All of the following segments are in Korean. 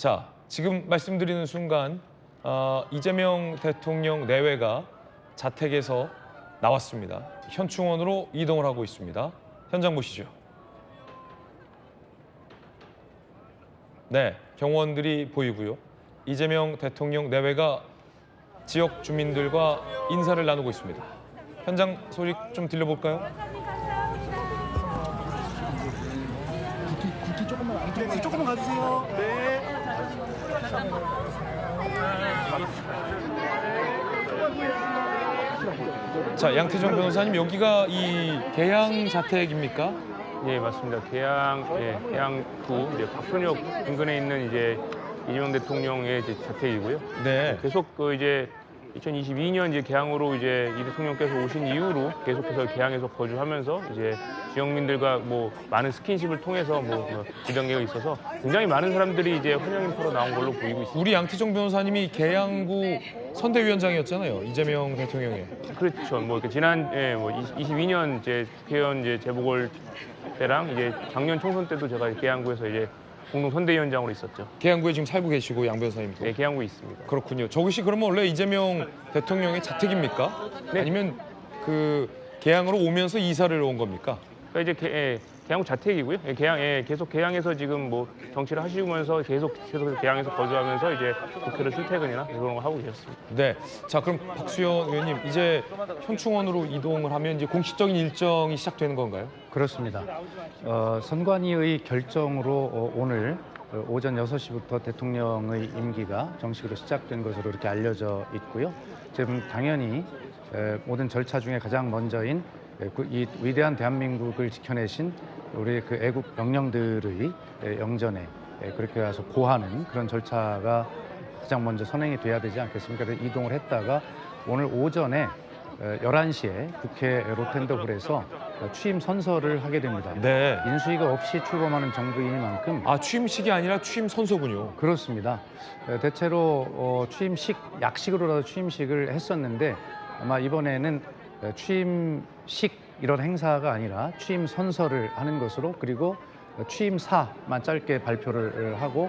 자, 지금 말씀드리는 순간 이재명 대통령 내외가 자택에서 나왔습니다. 현충원으로 이동을 하고 있습니다. 현장 보시죠. 네, 경호원들이 보이고요. 이재명 대통령 내외가 지역 주민들과 인사를 나누고 있습니다. 현장 소리 좀 들려볼까요? 조금만 가주세요. 네. 자, 양태정 변호사님, 여기가 이 계양 자택입니까? 예, 맞습니다. 계양구 박천역 인근에 있는 이재명 대통령의 자택이고요. 네. 계속 2022년 계양으로 이 대통령께서 오신 이후로 계속해서 계양에서 거주하면서 지역민들과 많은 스킨십을 통해서 기관계가 있어서 굉장히 많은 사람들이 환영 인파로 나온 걸로 보이고 있습니다. 우리 양태정 변호사님이 계양구 선대위원장이었잖아요, 이재명 대통령의. 그렇죠. 지난 22년 국회의원 재보궐 때랑 작년 총선 때도 제가 계양구에서 공동 선대위원장으로 있었죠. 계양구에 지금 살고 계시고 양 변호사님도. 네, 계양구에 있습니다. 그렇군요. 저것이 그러면 원래 이재명 대통령의 자택입니까? 네. 아니면 계양으로 오면서 이사를 온 겁니까? 그러니까 계양구 자택이고요. 계속 계양에서 지금 정치를 하시면서 계속 계양에서 거주하면서 국회를 출퇴근이나 그런 거 하고 계셨습니다. 네. 자, 그럼 박수현 의원님, 이제 현충원으로 이동을 하면 이제 공식적인 일정이 시작되는 건가요? 그렇습니다. 선관위의 결정으로 오늘 오전 6시부터 대통령의 임기가 정식으로 시작된 것으로 이렇게 알려져 있고요. 지금 당연히 모든 절차 중에 가장 먼저인 이 위대한 대한민국을 지켜내신 우리 애국 영령들의 영전에 그렇게 가서 고하는 그런 절차가 가장 먼저 선행이 돼야 되지 않겠습니까? 그래서 이동을 했다가 오늘 오전에 11시에 국회 로텐더홀에서 취임 선서를 하게 됩니다. 네. 인수위가 없이 출범하는 정부이니만큼 취임식이 아니라 취임 선서군요. 그렇습니다. 대체로 취임식, 약식으로라도 취임식을 했었는데 아마 이번에는 취임식 이런 행사가 아니라 취임 선서를 하는 것으로, 그리고 취임사만 짧게 발표를 하고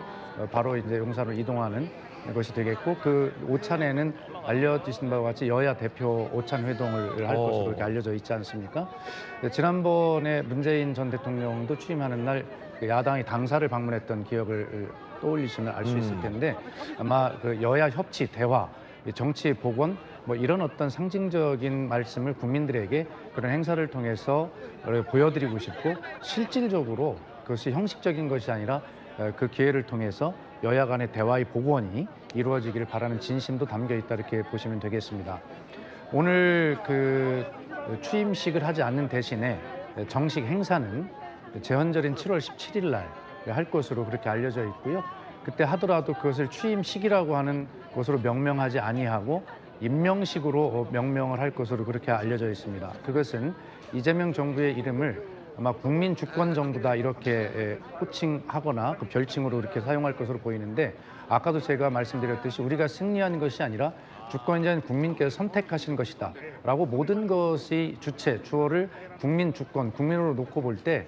바로 용산으로 이동하는 것이 되겠고, 그 오찬에는 알려지신 바와 같이 여야 대표 오찬 회동을 할 것으로 이렇게 알려져 있지 않습니까? 지난번에 문재인 전 대통령도 취임하는 날 야당이 당사를 방문했던 기억을 떠올리시면 알 수 있을 텐데, 아마 여야 협치, 대화, 정치 복원 이런 어떤 상징적인 말씀을 국민들에게 그런 행사를 통해서 보여드리고 싶고, 실질적으로 그것이 형식적인 것이 아니라 그 기회를 통해서 여야 간의 대화의 복원이 이루어지기를 바라는 진심도 담겨 있다, 이렇게 보시면 되겠습니다. 오늘 취임식을 하지 않는 대신에 정식 행사는 제헌절인 7월 17일 날 할 것으로 그렇게 알려져 있고요. 그때 하더라도 그것을 취임식이라고 하는 것으로 명명하지 아니하고 임명식으로 명명을 할 것으로 그렇게 알려져 있습니다. 그것은 이재명 정부의 이름을 아마 국민 주권 정부다 이렇게 호칭하거나 그 별칭으로 이렇게 사용할 것으로 보이는데, 아까도 제가 말씀드렸듯이 우리가 승리한 것이 아니라 주권자인 국민께서 선택하신 것이다 라고 모든 것의 주어를 국민 주권, 국민으로 놓고 볼 때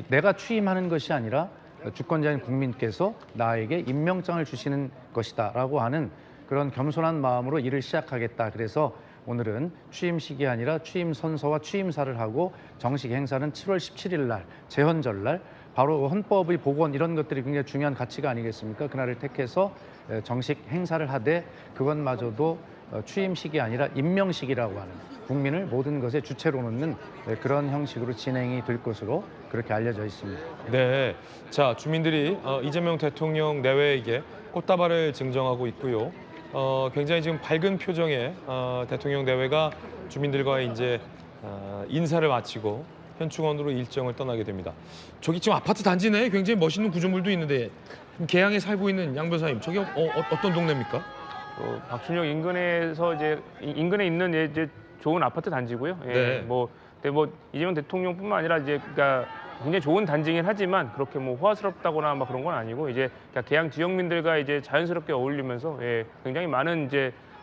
내가 취임하는 것이 아니라 주권자인 국민께서 나에게 임명장을 주시는 것이다 라고 하는 그런 겸손한 마음으로 일을 시작하겠다. 그래서 오늘은 취임식이 아니라 취임 선서와 취임사를 하고, 정식 행사는 7월 17일 날, 제헌절 날, 바로 헌법의 복원 이런 것들이 굉장히 중요한 가치가 아니겠습니까? 그날을 택해서 정식 행사를 하되, 그것마저도 취임식이 아니라 임명식이라고 하는, 국민을 모든 것의 주체로 놓는 그런 형식으로 진행이 될 것으로 그렇게 알려져 있습니다. 네. 자, 주민들이 이재명 대통령 내외에게 꽃다발을 증정하고 있고요. 굉장히 지금 밝은 표정의 대통령 내외가 주민들과의 인사를 마치고 현충원으로 일정을 떠나게 됩니다. 저기 지금 아파트 단지 내에 굉장히 멋있는 구조물도 있는데, 계양에 살고 있는 양 변호사님, 저기 어떤 동네입니까? 박춘역 인근에서 인근에 있는 좋은 아파트 단지고요. 네. 근데 이재명 대통령뿐만 아니라 그러니까 굉장히 좋은 단지긴 하지만 그렇게 호화스럽다거나 그런 건 아니고, 계양 지역민들과 자연스럽게 어울리면서 굉장히 많은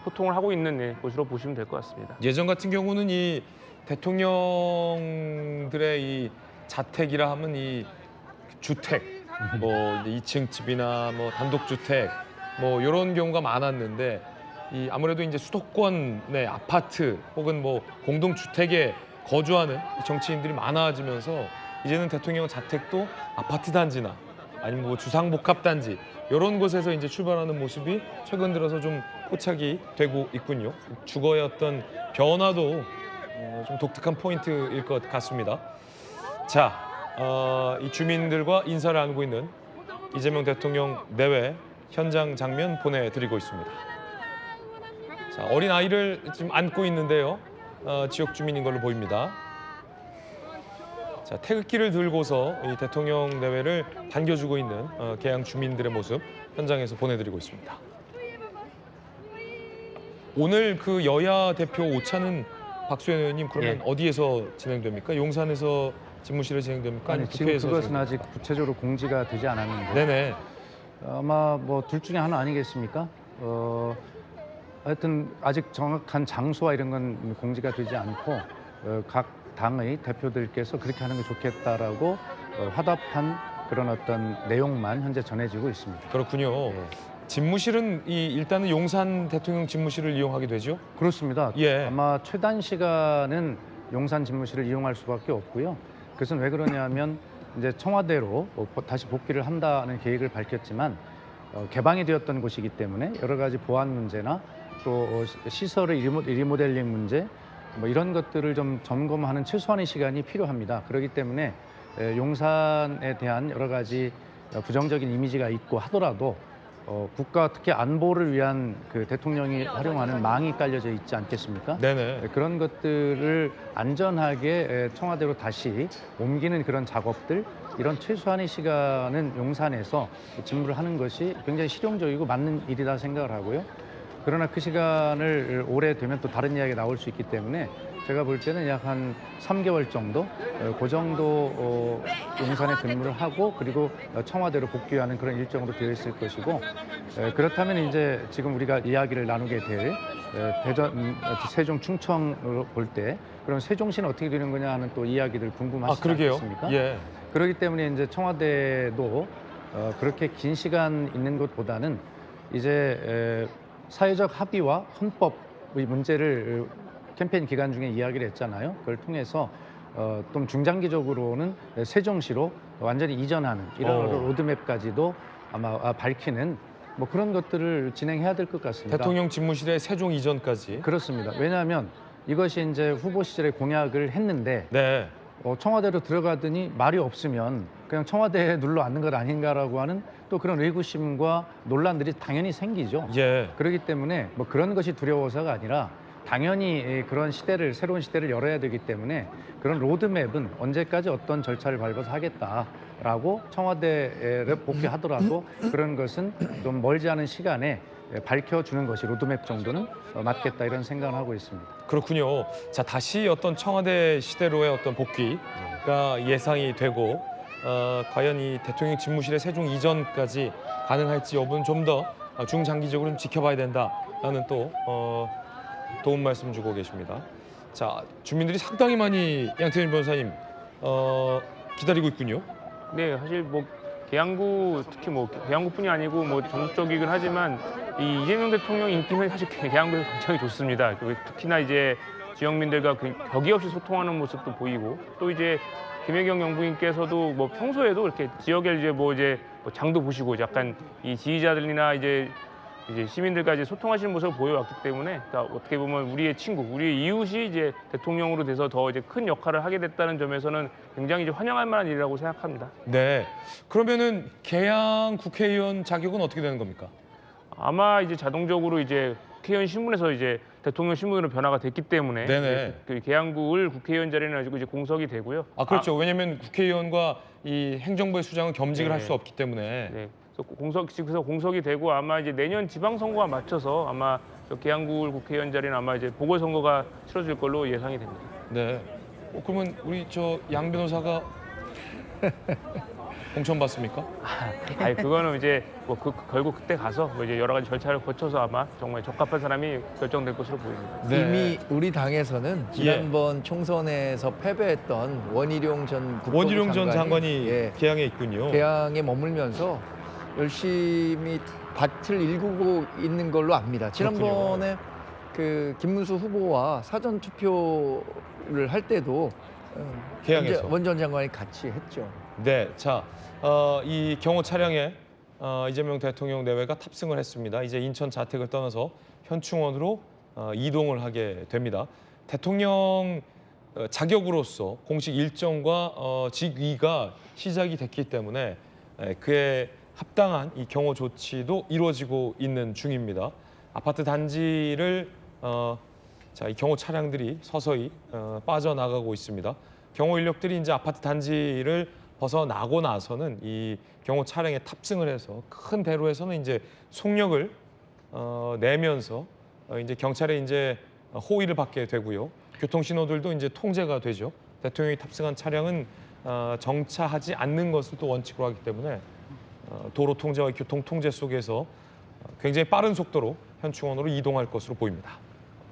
소통을 하고 있는 곳으로 보시면 될 것 같습니다. 예전 같은 경우는 이 대통령들의 이 자택이라 하면 이 주택, 뭐 이제 2층 집이나 뭐 단독주택 뭐 이런 경우가 많았는데 이 아무래도 이제 수도권의 아파트 혹은 뭐 공동주택에 거주하는 이 정치인들이 많아지면서 이제는 대통령 자택도 아파트 단지나 아니면 뭐 주상복합단지 이런 곳에서 이제 출발하는 모습이 최근 들어서 좀 포착이 되고 있군요. 주거의 어떤 변화도 좀 독특한 포인트일 것 같습니다. 자, 이 주민들과 인사를 나누고 있는 이재명 대통령 내외 현장 장면 보내드리고 있습니다. 자, 어린 아이를 지금 안고 있는데요. 지역 주민인 걸로 보입니다. 자, 태극기를 들고서 이 대통령 내외를 반겨주고 있는 계양 주민들의 모습 현장에서 보내드리고 있습니다. 오늘 그 여야 대표 오차는 박수현 의원님 그러면 예. 어디에서 진행됩니까? 용산에서 집무실에 진행됩니까? 아니, 아니면 지금 국회에서 그것은 진행됩니까? 아직 구체적으로 공지가 되지 않았는데 네네. 아마 뭐 둘 중에 하나 아니겠습니까? 하여튼 아직 정확한 장소와 이런 건 공지가 되지 않고 각 당의 대표들께서 그렇게 하는 게 좋겠다라고 화답한 그런 어떤 내용만 현재 전해지고 있습니다. 그렇군요. 예. 집무실은 일단은 용산 대통령 집무실을 이용하게 되죠? 그렇습니다. 예. 아마 최단 시간은 용산 집무실을 이용할 수밖에 없고요. 그것은 왜 그러냐면 이제 청와대로 다시 복귀를 한다는 계획을 밝혔지만 개방이 되었던 곳이기 때문에 여러 가지 보안 문제나 또 시설의 리모델링 문제 뭐 이런 것들을 좀 점검하는 최소한의 시간이 필요합니다. 그렇기 때문에 용산에 대한 여러 가지 부정적인 이미지가 있고 하더라도 국가 특히 안보를 위한 그 대통령이 활용하는 망이 깔려져 있지 않겠습니까? 네네. 그런 것들을 안전하게 청와대로 다시 옮기는 그런 작업들 이런 최소한의 시간은 용산에서 직무를 하는 것이 굉장히 실용적이고 맞는 일이다 생각을 하고요. 그러나 그 시간을 오래 되면 또 다른 이야기가 나올 수 있기 때문에 제가 볼 때는 약 한 3개월 정도 그 정도 용산에 근무를 하고 그리고 청와대로 복귀하는 그런 일정으로 되어 있을 것이고 그렇다면 이제 지금 우리가 이야기를 나누게 될 대전, 세종, 충청으로 볼 때 그럼 세종시는 어떻게 되는 거냐 하는 또 이야기들 궁금하시지 그러게요. 않습니까? 예. 그렇기 때문에 이제 청와대도 그렇게 긴 시간 있는 것보다는 이제 사회적 합의와 헌법의 문제를 캠페인 기간 중에 이야기를 했잖아요. 그걸 통해서 좀 중장기적으로는 세종시로 완전히 이전하는 이런 로드맵까지도 아마 밝히는 뭐 그런 것들을 진행해야 될 것 같습니다. 대통령 집무실의 세종 이전까지. 그렇습니다. 왜냐하면 이것이 이제 후보 시절에 공약을 했는데 네. 청와대로 들어가더니 말이 없으면 그냥 청와대에 눌러 앉는 것 아닌가라고 하는 또 그런 의구심과 논란들이 당연히 생기죠. 예. 그렇기 때문에 뭐 그런 것이 두려워서가 아니라 당연히 그런 시대를 새로운 시대를 열어야 되기 때문에 그런 로드맵은 언제까지 어떤 절차를 밟아서 하겠다라고 청와대에 복귀하더라도 그런 것은 좀 멀지 않은 시간에 밝혀주는 것이 로드맵 정도는 맞겠다 이런 생각을 하고 있습니다. 그렇군요. 자, 다시 어떤 청와대 시대로의 어떤 복귀가 예상이 되고 과연 이 대통령 집무실의 세종 이전까지 가능할지 여부는 좀 더 중장기적으로 좀 지켜봐야 된다라는 또 도움 말씀 주고 계십니다. 자, 주민들이 상당히 많이 양태진 변호사님 기다리고 있군요. 네, 사실 뭐 계양구 특히 뭐 계양구뿐이 아니고 뭐 전국적이긴 하지만 이 이재명 대통령 인기는 사실 계양구에서 굉장히 좋습니다. 특히나 이제 지역민들과 벽이 없이 소통하는 모습도 보이고 또 이제 김혜경 영부인께서도 뭐 평소에도 이렇게 지역에 이제 뭐 장도 보시고 약간 이 지지자들이나 이제 시민들까지 소통하시는 모습을 보여왔기 때문에 그러니까 어떻게 보면 우리의 친구, 우리의 이웃이 이제 대통령으로 돼서 더 이제 큰 역할을 하게 됐다는 점에서는 굉장히 이제 환영할 만한 일이라고 생각합니다. 네. 그러면은 계양 국회의원 자격은 어떻게 되는 겁니까? 아마 이제 자동적으로 이제 국회의원 신분에서 이제 대통령 신분으로 변화가 됐기 때문에 네네. 그 계양구를 국회의원 자리는 가지고 이제 공석이 되고요. 그렇죠. 왜냐하면 국회의원과 이 행정부의 수장은 겸직을 네. 할 수 없기 때문에. 네. 그래서 공석이 되고 아마 이제 내년 지방선거와 맞춰서 아마 계양구 국회의원 자리는 아마 이제 보궐선거가 치러질 걸로 예상이 됩니다. 네. 그러면 우리 양 변호사가 공천 받습니까? 아니 그거는 이제 뭐 결국 그때 가서 뭐 이제 여러 가지 절차를 거쳐서 아마 정말 적합한 사람이 결정될 것으로 보입니다. 네. 이미 우리 당에서는 지난번 총선에서 패배했던 원희룡 전 국토부 원희룡 전 장관이 예, 개항에 있군요. 개항에 머물면서 열심히 밭을 일구고 있는 걸로 압니다. 지난번에 그 김문수 후보와 사전 투표를 할 때도 개항에서. 원 전 장관이 같이 했죠. 네, 자, 이 경호 차량에 이재명 대통령 내외가 탑승을 했습니다. 이제 인천 자택을 떠나서 현충원으로 이동을 하게 됩니다. 대통령 자격으로서 공식 일정과 직위가 시작이 됐기 때문에 그에 합당한 이 경호 조치도 이루어지고 있는 중입니다. 아파트 단지를 자, 이 경호 차량들이 서서히 빠져나가고 있습니다. 경호 인력들이 이제 아파트 단지를 벗어나고 나서는 이 경호 차량에 탑승을 해서 큰 대로에서는 이제 속력을 내면서 이제 경찰에 이제 호의를 받게 되고요. 교통 신호들도 이제 통제가 되죠. 대통령이 탑승한 차량은 정차하지 않는 것을 또 원칙으로 하기 때문에 도로 통제와 교통 통제 속에서 굉장히 빠른 속도로 현충원으로 이동할 것으로 보입니다.